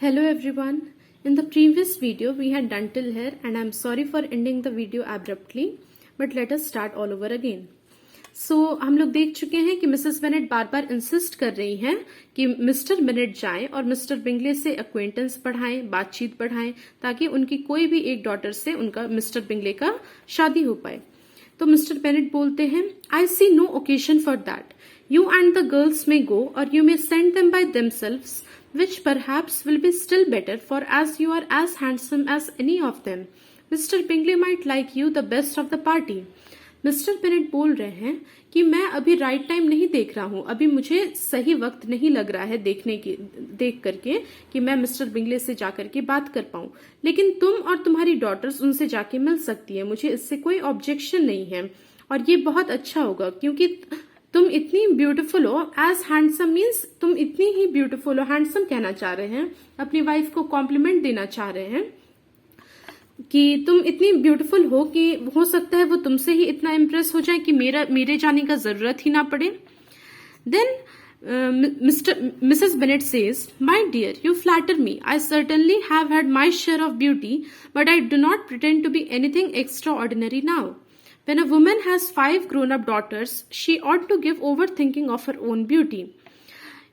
Hello everyone. In the previous video we had done till here and I'm sorry for ending the video abruptly, but let us start all over again. So हम लोग देख चुके हैं कि Mrs Bennett बार बार insist कर रही हैं कि मिस्टर बेनेट जाएं और मिस्टर बिंगले से एक्वेंटेंस बढ़ाएं, बातचीत बढ़ाएं, ताकि उनकी कोई भी एक डॉटर से उनका मिस्टर बिंगले का शादी हो पाए। तो मिस्टर बेनेट बोलते हैं, I see no occasion for that. You and the girls may go, or you may send them by themselves, which perhaps will be still better, for as you are as handsome as any of them, Mr. Bingley might like you the best of the party. Mister Bennett बोल रहे हैं कि मैं अभी right time नहीं देख रहा हूं, अभी मुझे सही वक्त नहीं लग रहा है देख करके कि मैं मिस्टर बिंगले से जाकर के बात कर पाऊं, लेकिन तुम और तुम्हारी डॉटर्स उनसे जाके मिल सकती है, मुझे इससे कोई ऑब्जेक्शन नहीं है और ये बहुत अच्छा होगा क्योंकि तुम इतनी ब्यूटीफुल हो. एज हैंडसम मीन्स तुम इतनी ही ब्यूटीफुल हो, हैंडसम कहना चाह रहे हैं, अपनी वाइफ को कॉम्प्लीमेंट देना चाह रहे हैं कि तुम इतनी ब्यूटीफुल हो कि हो सकता है वो तुमसे ही इतना इम्प्रेस हो जाए कि मेरे जाने का जरूरत ही ना पड़े. Then Mrs. Bennet says, My dear, you flatter me. I certainly have had my share of beauty, but I do not pretend to be anything extraordinary now. When a woman has 5 grown-up daughters, she ought to give over thinking of her own beauty.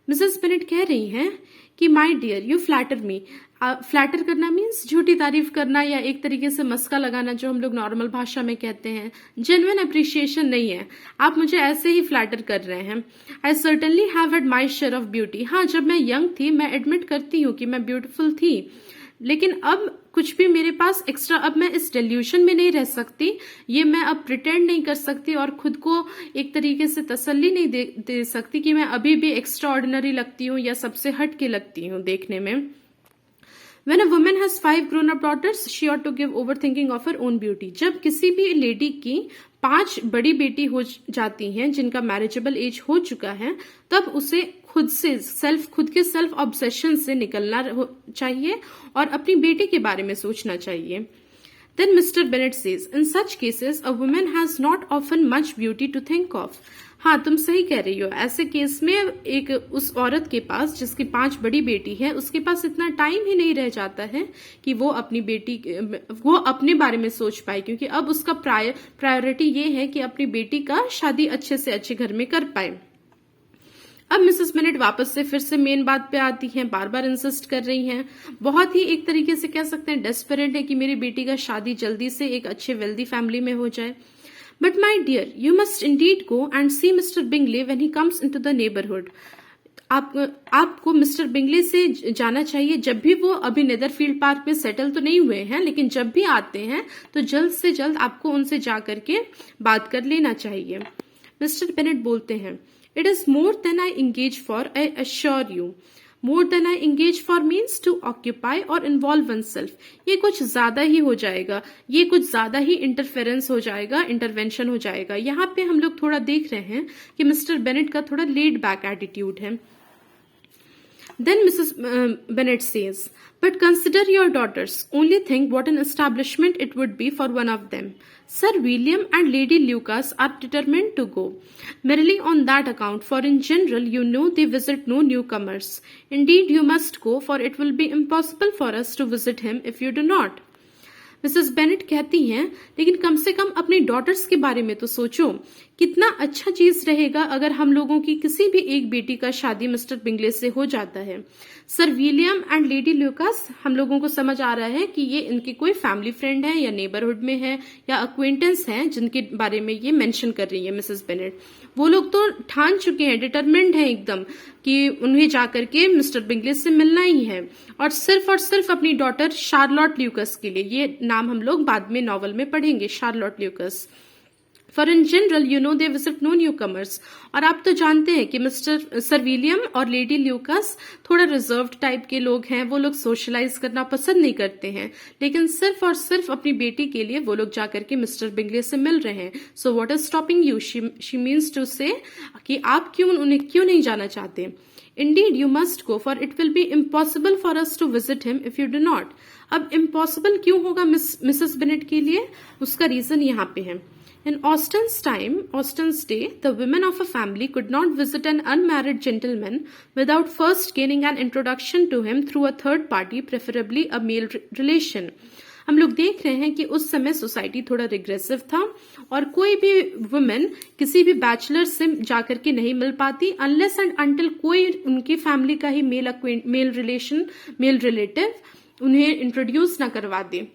Mrs Bennet कह रही हैं कि my dear you flatter me. Flatter करना means झूठी तारीफ करना या एक तरीके से मस्का लगाना, जो हम लोग नॉर्मल भाषा में कहते हैं. जेन्युइन अप्रिशिएशन नहीं है, आप मुझे ऐसे ही फ्लैटर कर रहे हैं. आई certainly have had my share of beauty. हाँ, जब मैं यंग थी मैं एडमिट करती हूँ कि मैं ब्यूटीफुल थी, लेकिन अब कुछ भी मेरे पास एक्स्ट्रा, अब मैं इस डेल्यूशन में नहीं रह सकती, ये मैं अब प्रिटेंड नहीं कर सकती और खुद को एक तरीके से तसल्ली नहीं दे सकती कि मैं अभी भी एक्स्ट्रा ऑर्डिनरी लगती हूँ या सबसे हट के लगती हूँ देखने में. When a woman has 5 grown-up daughters, she ought to give over thinking of her own beauty. जब किसी भी लेडी की 5 बड़ी बेटी हो जाती हैं जिनका मैरिजेबल एज हो चुका है, तब उसे खुद के सेल्फ ऑब्सेशन से निकलना चाहिए और अपनी बेटी के बारे में सोचना चाहिए. Then Mr. Bennet says, in such cases, a woman has not often much beauty to think of. हाँ, तुम सही कह रही हो. ऐसे केस में एक उस औरत के पास जिसकी 5 बड़ी बेटी है, उसके पास इतना टाइम ही नहीं रह जाता है कि वो अपने बारे में सोच पाए, क्योंकि अब उसका प्रायोरिटी ये है कि अपनी बेटी का शादी अच्छे से अच्छे घर में कर पाए. अब मिसेस बेनेट वापस से फिर से मेन बात पे आती हैं, बार बार इंसिस्ट कर रही हैं, बहुत ही एक तरीके से कह सकते हैं डेस्परेट है कि मेरी बेटी का शादी जल्दी से एक अच्छे वेल्दी फैमिली में हो जाए. But my dear, you must indeed go and see Mr Bingley when he comes into the neighbourhood. आपको मिस्टर बिंगले से जाना चाहिए जब भी वो अभी नेदरफील्ड पार्क में सेटल तो नहीं हुए हैं, लेकिन जब भी आते हैं तो जल्द से जल्द आपको उनसे जा करके बात कर लेना चाहिए. मिस्टर बेनेट बोलते हैं, It is more than I engage for, I assure you. More than I engage for means to occupy or involve oneself. ये कुछ ज्यादा ही हो जाएगा, ये कुछ ज्यादा ही इंटरफेरेंस हो जाएगा, इंटरवेंशन हो जाएगा. यहाँ पे हम लोग थोड़ा देख रहे हैं कि मिस्टर बेनेट का थोड़ा लेड बैक एटीट्यूड है. Then Mrs. Bennet says, but consider your daughters. Only think what an establishment it would be for one of them. Sir William and Lady Lucas are determined to go, merely on that account, for in general, you know, they visit no newcomers. Indeed, you must go, for it will be impossible for us to visit him if you do not. Mrs Bennett कहती हैं, लेकिन कम से कम अपनी daughters के बारे में तो सोचो, कितना अच्छा चीज रहेगा अगर हम लोगों की किसी भी एक बेटी का शादी मिस्टर बिंगले से हो जाता है. Sir William and lady Lucas, हम लोगों को समझ आ रहा है कि ये इनकी कोई फैमिली फ्रेंड है या नेबरहुड में है या अक्वेंटेंस है जिनके बारे में ये मेंशन कर रही है मिसेस बेनेट. वो लोग तो ठान चुके हैं, डिटरमिन्ड है एकदम कि उन्हें जाकर के मिस्टर बिंगले से मिलना ही है, और सिर्फ अपनी डॉटर शार्लोट ल्यूकस के लिए. ये नाम हम लोग बाद में नॉवल में पढ़ेंगे, Charlotte Lucas. For in general you know they visit no newcomers. और आप तो जानते हैं कि मिस्टर सर विलियम और लेडी ल्यूकस थोड़ा रिजर्व्ड टाइप के लोग हैं, वो लोग सोशलाइज करना पसंद नहीं करते हैं, लेकिन सिर्फ और सिर्फ अपनी बेटी के लिए वो लोग जाकर के मिस्टर बिंगले से मिल रहे हैं. So what is stopping you, she means to say कि आप उन्हें क्यों नहीं जाना चाहते. Indeed, you must go, for it will be impossible for us to visit him if you do not. अब impossible क्यों होगा मिसेस बेनेट के लिए? उसका रीजन यहाँ पे है. In Austen's day, the women of a family could not visit an unmarried gentleman without first gaining an introduction to him through a third party, preferably a male relation. हम लोग देख रहे हैं कि उस समय सोसाइटी थोड़ा रिग्रेसिव था और कोई भी वुमेन किसी भी बैचलर से जाकर के नहीं मिल पाती अनलेस एंड अनटिल कोई उनकी फैमिली का ही मेल रिलेटिव उन्हें इंट्रोड्यूस ना करवा दे.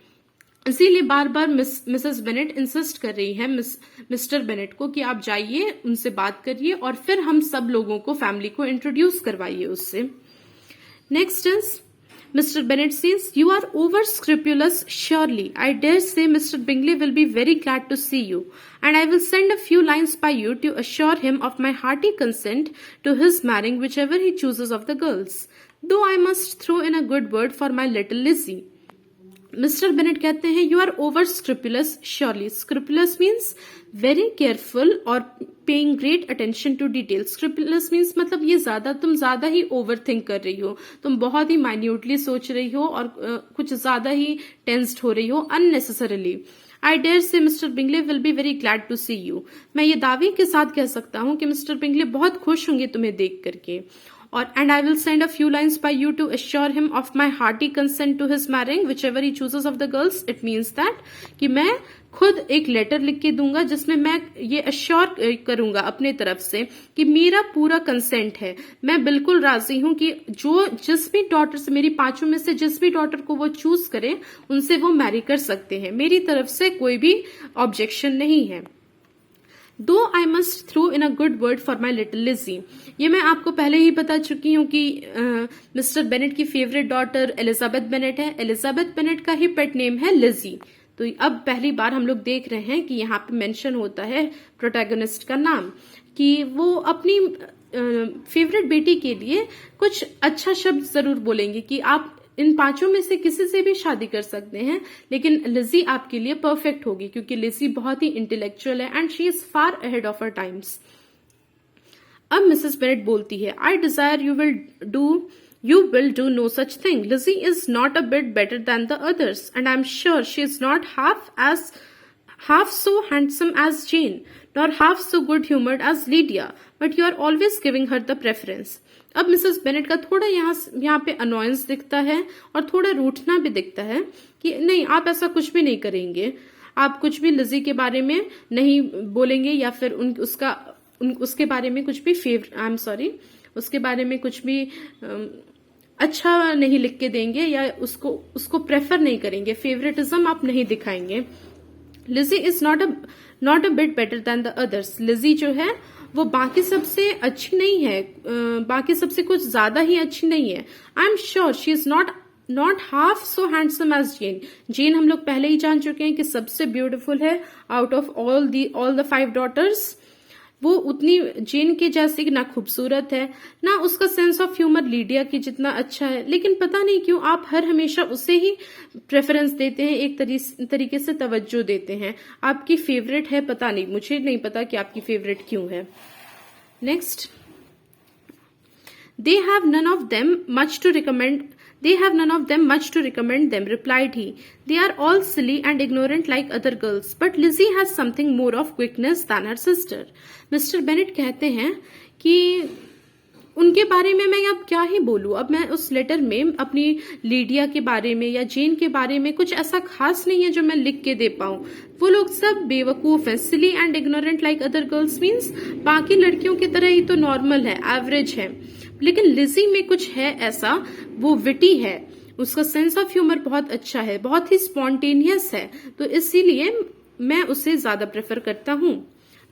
इसीलिए बार बार मिसेस बेनेट इंसिस्ट कर रही है मिस्टर बेनेट को कि आप जाइए, उनसे बात करिए और फिर हम सब लोगों को, फैमिली को इंट्रोड्यूस करवाइए उससे. Next is Mr. Bennet says, "You are over scrupulous, surely. I dare say Mr. Bingley will be very glad to see you, and I will send a few lines by you to assure him of my hearty consent to his marrying whichever he chooses of the girls, though I must throw in a good word for my little Lizzie." Mr Bennet कहते हैं you are over scrupulous surely. Scrupulous means very careful और paying great attention to detail. Scrupulous means मतलब ये तुम ज्यादा ही over think कर रही हो, तुम बहुत ही माइन्यूटली सोच रही हो और कुछ ज्यादा ही टेंस्ड हो रही हो unnecessarily. I dare say Mr Bingley will be very glad to see you. मैं ये दावे के साथ कह सकता हूँ कि मिस्टर बिंगले बहुत खुश होंगे तुम्हें देख करके. और and I will send a few lines by you to assure him of my hearty consent to his marrying whichever he chooses of the girls. It means that कि मैं खुद एक लेटर लिख के दूंगा जिसमें मैं ये अश्योर करूंगा अपने तरफ से कि मेरा पूरा कंसेंट है, मैं बिल्कुल राजी हूं कि जिस भी डॉटर से, मेरी 5 में से जिस भी डॉटर को वो चूज करे उनसे वो मैरी कर सकते हैं. मेरी तरफ से कोई भी ऑब्जेक्शन नहीं है. Though I must throw in a good word for my little Lizzy. ये मैं आपको पहले ही बता चुकी हूँ कि मिस्टर बेनेट की फेवरेट डॉटर एलिजाबेथ बेनेट है. एलिजाबेथ बेनेट का ही पेट नेम है लिजी. तो अब पहली बार हम लोग देख रहे हैं कि यहाँ पे मेंशन होता है प्रोटैगनिस्ट का नाम, कि वो अपनी फेवरेट बेटी के लिए कुछ अच्छा शब्द जरूर बोलेंगे कि आप इन 5 में से किसी से भी शादी कर सकते हैं, लेकिन लिजी आपके लिए परफेक्ट होगी क्योंकि लिजी बहुत ही इंटेलेक्चुअल है and she is far ahead of her times. अब मिसेस बेनेट बोलती है आई Dzire you will do no such thing. Lizzie is not a bit better than the others, and I'm sure she is not half so handsome as Jane, nor half so good-humored as Lydia, but you are always giving her the preference. अब Mrs Bennet का थोड़ा यहाँ पे annoyance दिखता है और थोड़ा रूठना भी दिखता है कि नहीं, आप ऐसा कुछ भी नहीं करेंगे, आप कुछ भी लिजी के बारे में नहीं बोलेंगे या फिर उसके बारे में कुछ भी उसके बारे में कुछ भी अच्छा नहीं लिख के देंगे या उसको प्रेफर नहीं करेंगे, फेवरेटिज्म आप नहीं दिखाएंगे. Lizzy is not a bit better than the others. Lizzy जो है वो बाकी सबसे अच्छी नहीं है, बाकी सबसे कुछ ज्यादा ही अच्छी नहीं है. I am sure she is not half so handsome as Jane. Jane हम लोग पहले ही जान चुके हैं कि सबसे ब्यूटीफुल है out of all the 5 daughters. वो उतनी जेन के जैसी ना खूबसूरत है, ना उसका सेंस ऑफ ह्यूमर लीडिया की जितना अच्छा है, लेकिन पता नहीं क्यों आप हमेशा उसे ही प्रेफरेंस देते हैं, एक तरीके से तवज्जो देते हैं. आपकी फेवरेट है, पता नहीं, मुझे नहीं पता कि आपकी फेवरेट क्यों है. Next, They have none of them much to recommend them, replied he. They are all silly and ignorant like other girls, but Lizzie has something more of quickness than her sister. Mr. Bennet कहते हैं कि उनके बारे में मैं अब क्या ही बोलूं. अब मैं उस लेटर में अपनी लीडिया के बारे में या जेन के बारे में कुछ ऐसा खास नहीं है जो मैं लिख के दे पाऊं. वो लोग सब बेवकूफ हैं. Silly and ignorant like other girls means बाकी लड़कियों की तरह ही तो नॉर्मल है, एवरेज है, लेकिन लिजी में कुछ है ऐसा, वो विटी है, उसका सेंस ऑफ ह्यूमर बहुत अच्छा है, बहुत ही स्पॉन्टेनियस है, तो इसीलिए मैं उसे ज्यादा प्रेफर करता हूं.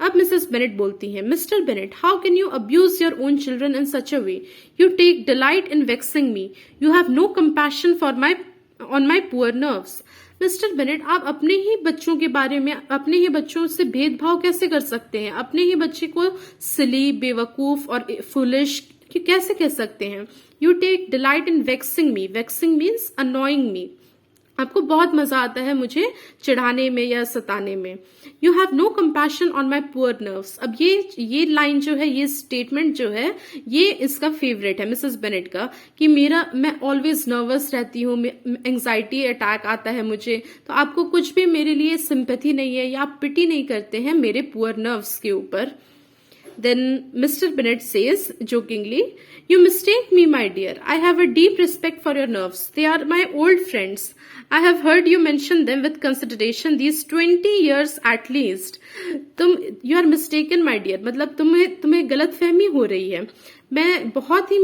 अब मिसेस बेनेट बोलती हैं, Mr Bennet, how can you abuse your own children in such a way? You take delight in vexing me. You have no compassion on my poor nerves. Mr Bennet, आप अपने ही बच्चों के बारे में, अपने ही बच्चों से भेदभाव कैसे कर सकते हैं? अपने ही बच्चे को सिली, बेवकूफ और फुलिश कैसे कह सकते हैं? You take delight in vexing me. Vexing means annoying me. आपको बहुत मजा आता है मुझे चिढ़ाने में या सताने में। You have no compassion on my poor nerves. अब ये लाइन जो है, ये स्टेटमेंट जो है, ये इसका फेवरेट है मिसेस बेनेट का, कि मैं ऑलवेज नर्वस रहती हूँ, एंग्जाइटी अटैक आता है मुझे, तो आपको कुछ भी मेरे लिए सिंपैथी नहीं है या आप पिटी नहीं करते हैं मेरे पुअर नर्व्स के ऊपर। Then Mr. Bennet says jokingly, "You mistake me, my dear. I have a deep respect for your nerves. They are my old friends. I have heard you mention them with consideration these 20 years at least." You are mistaken, my dear. मतलब तुम्हें गलतफहमी हो रही है। मैं बहुत ही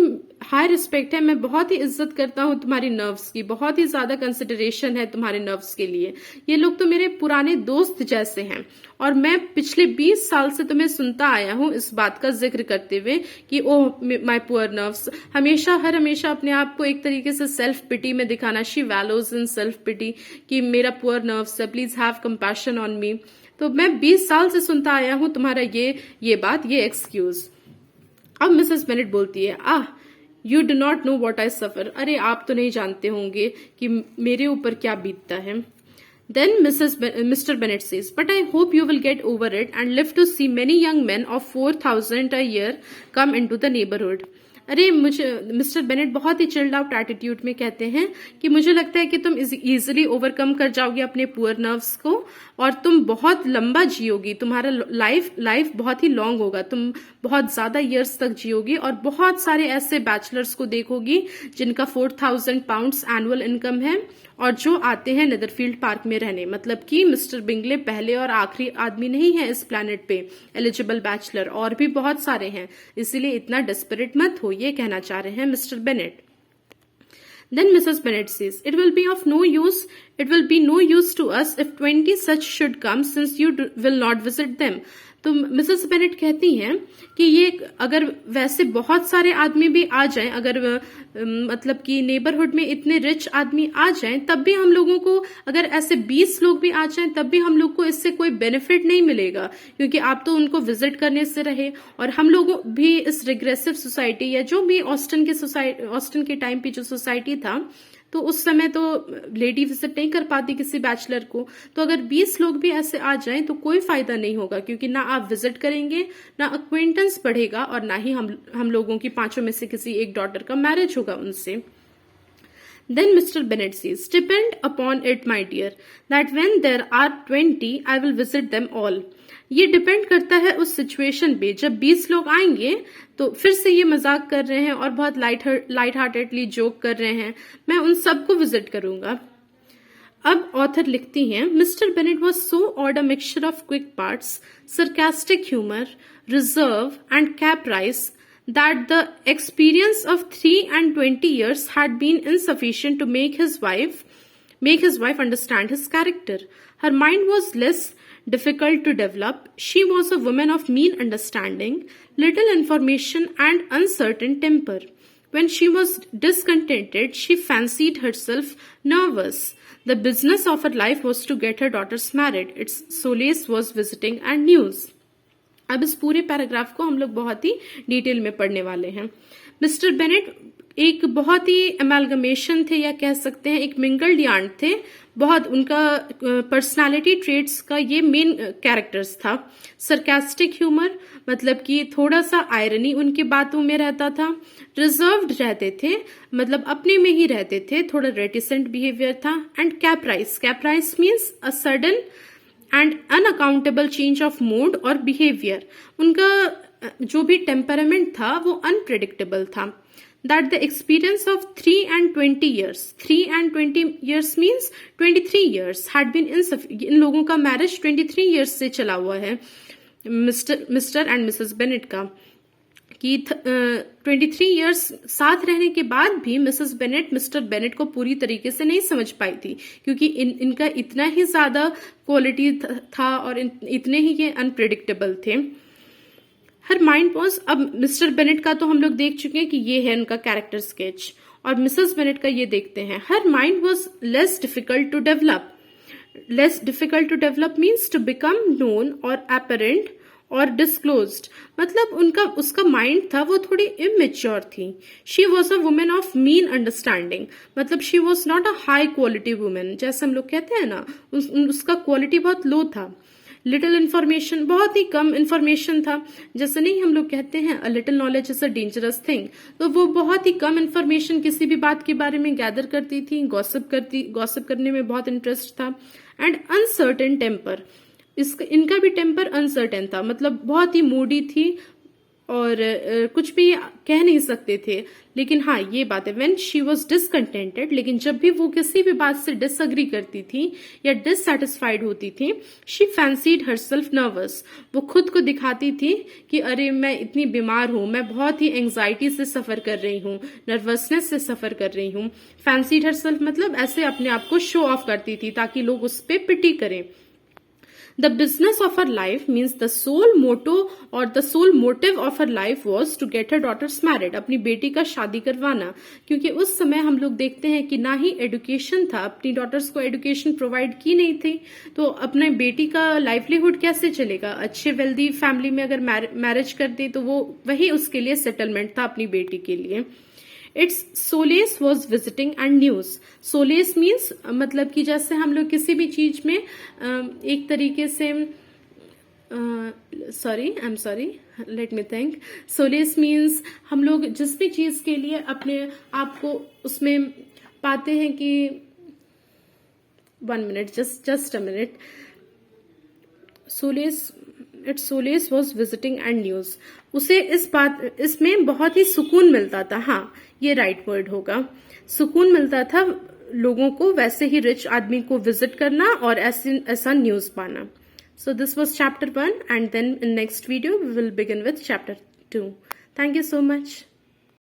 high respect है, मैं बहुत ही इज्जत करता हूँ तुम्हारी नर्व्स की, बहुत ही ज्यादा कंसिडरेशन है तुम्हारे नर्व्स के लिए। ये लोग तो मेरे पुराने दोस्त जैसे हैं और मैं पिछले 20 साल से तुम्हें सुनता आया हूँ इस बात का जिक्र करते हुए कि ओह माय पुअर नर्व्स। हमेशा अपने आप को एक तरीके से सेल्फ पिटी में दिखाना, शी वैलोज इन सेल्फ पिटी, कि मेरा पुअर नर्व्स है, please have compassion on me. तो मैं 20 साल से सुनता आया हूँ तुम्हारा ये बात, ये एक्सक्यूज। अब मिसेस बेनेट बोलती है, you do not know what I suffer. अरे आप तो नहीं जानते होंगे कि मेरे ऊपर क्या बीतता है। Then Mr. Bennet says, "But I hope you will get over it and live to see many young men of 4,000 a year come into the neighborhood." अरे मिस्टर बेनेट बहुत ही चिल्ड आउट एटीट्यूड में कहते हैं कि मुझे लगता है कि तुम इजीली ओवरकम कर जाओगे अपने पुअर नर्व्स को और तुम बहुत लंबा जियोगी, तुम्हारा लाइफ बहुत ही लॉन्ग होगा, तुम बहुत ज्यादा इयर्स तक जियोगी और बहुत सारे ऐसे बैचलर्स को देखोगी जिनका 4,000 पाउंड्स एनुअल इनकम है और जो आते हैं नेदरफील्ड पार्क में रहने। मतलब कि मिस्टर बिंगले पहले और आखिरी आदमी नहीं है इस प्लैनेट पे एलिजिबल बैचलर, और भी बहुत सारे हैं, इसीलिए इतना डेस्परेट मत हो, ये कहना चाह रहे हैं Mr Bennett. Then Mrs. Bennet says, "It will be no use to us if 20 such should come, since you will not visit them." तो मिसेस बेनेट कहती हैं कि ये अगर वैसे बहुत सारे आदमी भी आ जाएं, अगर मतलब कि नेबरहुड में इतने रिच आदमी आ जाएं, तब भी हम लोगों को, अगर ऐसे 20 लोग भी आ जाएं, तब भी हम लोग को इससे कोई बेनिफिट नहीं मिलेगा, क्योंकि आप तो उनको विजिट करने से रहे और हम लोगों भी इस रिग्रेसिव सोसाइटी या जो भी ऑस्टन के टाइम पे जो सोसाइटी था, तो उस समय तो लेडी विजिट नहीं कर पाती किसी बैचलर को। तो अगर 20 लोग भी ऐसे आ जाएं तो कोई फायदा नहीं होगा, क्योंकि ना आप विजिट करेंगे, ना अक्वेंटेंस बढ़ेगा और ना ही हम लोगों की 5 में से किसी एक डॉटर का मैरिज होगा उनसे। Then Mr. Bennet says, "Depend upon it, my dear, that when there are 20, I will visit them all." ये डिपेंड करता है उस सिचुएशन पे, जब 20 लोग आएंगे तो फिर से ये मजाक कर रहे हैं और बहुत लाइट हार्टेडली जोक कर रहे हैं, मैं उन सबको विजिट करूंगा। अब ऑथर लिखती हैं, Mr Bennett was so odd a mixture of quick parts, sarcastic humour, reserve and caprice that the experience of 3 and 20 years had been insufficient to make his wife understand his character. Her mind was less difficult to develop. She was a woman of mean understanding, little information and uncertain temper. When she was discontented, she fancied herself nervous. The business of her life was to get her daughters married. Its solace was visiting and news. अब इस पूरे paragraph को हम लोग बहुत ही detail में पढ़ने वाले हैं। मिस्टर बेनेट एक बहुत ही एमालगमेशन थे, या कह सकते हैं एक मिंगल्ड यार्न थे। बहुत उनका पर्सनालिटी ट्रेट्स का ये मेन कैरेक्टर्स था। सरकास्टिक ह्यूमर, मतलब कि थोड़ा सा आयरनी उनकी बातों में रहता था। रिजर्व्ड रहते थे, मतलब अपने में ही रहते थे, थोड़ा रेटिसेंट बिहेवियर था। And caprice means a sudden and unaccountable change of mood और बिहेवियर। उनका जो भी टेम्परामेंट था वो अनप्रेडिक्टेबल था। That the experience of 3 and 20 years, 3 and 20 years means 23 years had been इन लोगों का मैरिज 23 years से चला हुआ है, मिस्टर एंड मिसेस बेनेट का, कि 23 years साथ रहने के बाद भी मिसेस बेनेट मिस्टर बेनेट को पूरी तरीके से नहीं समझ पाई थी, क्योंकि इनका इतना ही ज्यादा क्वालिटी था और इतने ही ये अनप्रेडिक्टेबल थे। हर माइंड वॉज, अब मिस्टर बेनेट का तो हम लोग देख चुके हैं कि ये है उनका कैरेक्टर स्केच, और मिसेस बेनेट का ये देखते हैं। हर mind was less difficult to develop means to become known और apparent और डिस्क्लोज्ड, मतलब उनका उसका माइंड था वो थोड़ी इमेच्योर थी. She was a woman of mean understanding, मतलब she was not a high quality woman, जैसे हम लोग कहते हैं ना, उसका क्वालिटी बहुत लो था. लिटिल इन्फॉर्मेशन, बहुत ही कम इन्फॉर्मेशन था. जैसे नहीं हम लोग कहते हैं a little knowledge is a dangerous thing, तो वो बहुत ही कम इन्फॉर्मेशन किसी भी बात के बारे में गैदर करती थी. गॉसिप करने में बहुत इंटरेस्ट था. एंड अनसर्टेन टेम्पर, इनका भी टेम्पर अनसर्टेन था, मतलब बहुत ही मूडी थी और कुछ भी कह नहीं सकते थे. लेकिन हाँ ये बात है, व्हेन शी वॉज डिसकंटेंटेड, लेकिन जब भी वो किसी भी बात से डिसअग्री करती थी या डिससेटिस्फाइड होती थी, शी फैंसीड हरसेल्फ नर्वस, वो खुद को दिखाती थी कि अरे मैं इतनी बीमार हूं, मैं बहुत ही एंग्जाइटी से सफर कर रही हूँ, नर्वसनेस से सफर कर रही हूँ. फैंसीड हरसेल्फ मतलब ऐसे अपने आप को शो ऑफ करती थी ताकि लोग उस पर पिटी करें. The business of her life means the sole motto or the sole motive of her life was to get her daughters married. अपनी बेटी का शादी करवाना, क्योंकि उस समय हम लोग देखते हैं कि ना ही एडुकेशन था, अपनी डॉटर्स को एडुकेशन प्रोवाइड की नहीं थी, तो अपने बेटी का लाइवलीहुड कैसे चलेगा. अच्छे वेल्दी फैमिली में अगर मैरिज कर दे तो वो वही उसके लिए सेटलमेंट था अपनी बेटी के लिए. It's solace was visiting and news. Solace means मतलब कि जैसे हम लोग किसी भी चीज में एक तरीके से let me think. Solace means हम लोग जिस भी चीज के लिए अपने आप को उसमें पाते हैं कि 1 minute, just a minute. Solace was visiting and news, उसे इसमें बहुत ही सुकून मिलता था. हाँ ये राइट वर्ड होगा, सुकून मिलता था लोगों को वैसे ही रिच आदमी को विजिट करना और ऐसा न्यूज पाना. So this was chapter 1 and then in next video we will begin with chapter 2. Thank you so much.